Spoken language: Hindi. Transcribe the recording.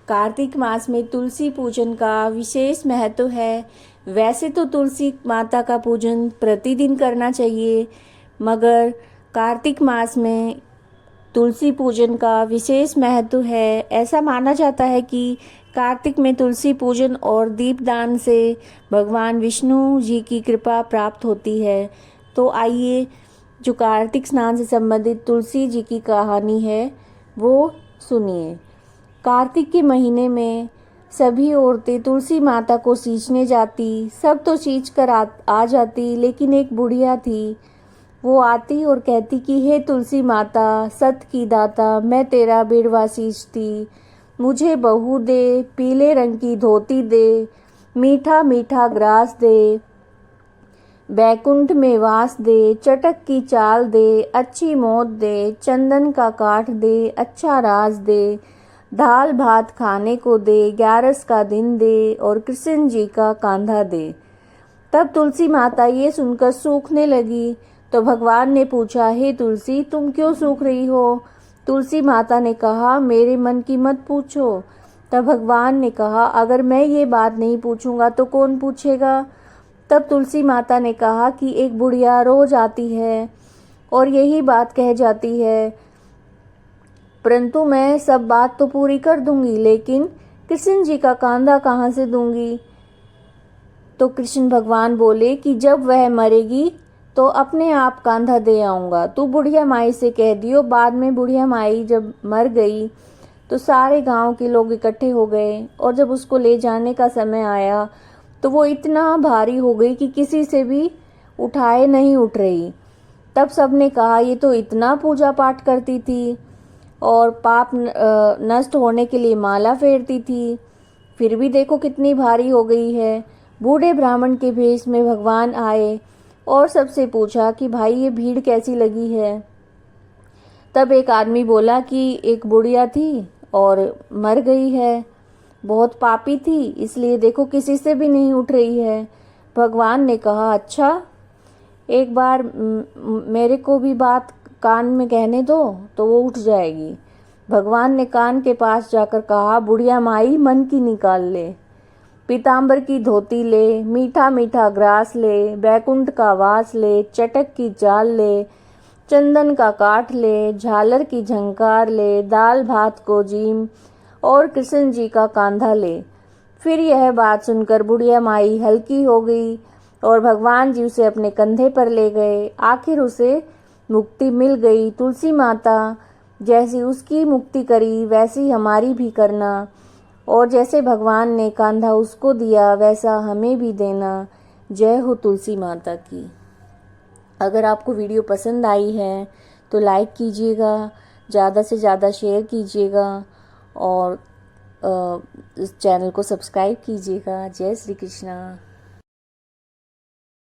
कार्तिक मास में तुलसी पूजन का विशेष महत्व है। वैसे तो तुलसी माता का पूजन प्रतिदिन करना चाहिए, मगर कार्तिक मास में तुलसी पूजन का विशेष महत्व है। ऐसा माना जाता है कि कार्तिक में तुलसी पूजन और दीपदान से भगवान विष्णु जी की कृपा प्राप्त होती है। तो आइए, जो कार्तिक स्नान से संबंधित तुलसी जी की कहानी है वो सुनिए। कार्तिक के महीने में सभी औरतें तुलसी माता को सींचने जाती। सब तो सींच कर आ जाती, लेकिन एक बुढ़िया थी। वो आती और कहती कि हे तुलसी माता, सत की दाता, मैं तेरा बिरवा सींचती, मुझे बहू दे, पीले रंग की धोती दे, मीठा मीठा ग्रास दे, बैकुंठ में वास दे, चटक की चाल दे, अच्छी मौत दे, चंदन का काठ दे, अच्छा राज दे, दाल भात खाने को दे, 11 का दिन दे और कृष्ण जी का कांधा दे। तब तुलसी माता ये सुनकर सूखने लगी। तो भगवान ने पूछा, हे तुलसी, तुम क्यों सूख रही हो? तुलसी माता ने कहा, मेरे मन की मत पूछो। तब भगवान ने कहा, अगर मैं ये बात नहीं पूछूंगा तो कौन पूछेगा? तब तुलसी माता ने कहा कि एक बुढ़िया रोज आती है और यही बात कह जाती है, परंतु मैं सब बात तो पूरी कर दूंगी, लेकिन कृष्ण जी का कांधा कहाँ से दूंगी? तो कृष्ण भगवान बोले कि जब वह मरेगी तो अपने आप कांधा दे आऊँगा। तू बुढ़िया माई से कह दियो। बाद में बुढ़िया माई जब मर गई तो सारे गांव के लोग इकट्ठे हो गए, और जब उसको ले जाने का समय आया तो वो इतना भारी हो गई कि किसी से भी उठाए नहीं उठ रही। तब सबने कहा, ये तो इतना पूजा पाठ करती थी और पाप नष्ट होने के लिए माला फेरती थी, फिर भी देखो कितनी भारी हो गई है। बूढ़े ब्राह्मण के भेष में भगवान आए और सबसे पूछा कि भाई ये भीड़ कैसी लगी है? तब एक आदमी बोला कि एक बुढ़िया थी और मर गई है, बहुत पापी थी, इसलिए देखो किसी से भी नहीं उठ रही है। भगवान ने कहा, अच्छा, एक बार मेरे को भी बात कान में कहने दो तो वो उठ जाएगी। भगवान ने कान के पास जाकर कहा, बुढ़िया माई, मन की निकाल ले, पीताम्बर की धोती ले, मीठा मीठा ग्रास ले, बैकुंठ का वास ले, चटक की चाल ले, चंदन का काठ ले, झालर की झंकार ले, दाल भात को जीम और कृष्ण जी का कांधा ले। फिर यह बात सुनकर बुढ़िया माई हल्की हो गई और भगवान जी उसे अपने कंधे पर ले गए। आखिर उसे मुक्ति मिल गई। तुलसी माता जैसी उसकी मुक्ति करी वैसी हमारी भी करना, और जैसे भगवान ने कांधा उसको दिया वैसा हमें भी देना। जय हो तुलसी माता की। अगर आपको वीडियो पसंद आई है तो लाइक कीजिएगा, ज़्यादा से ज़्यादा शेयर कीजिएगा और इस चैनल को सब्सक्राइब कीजिएगा। जय श्री कृष्णा।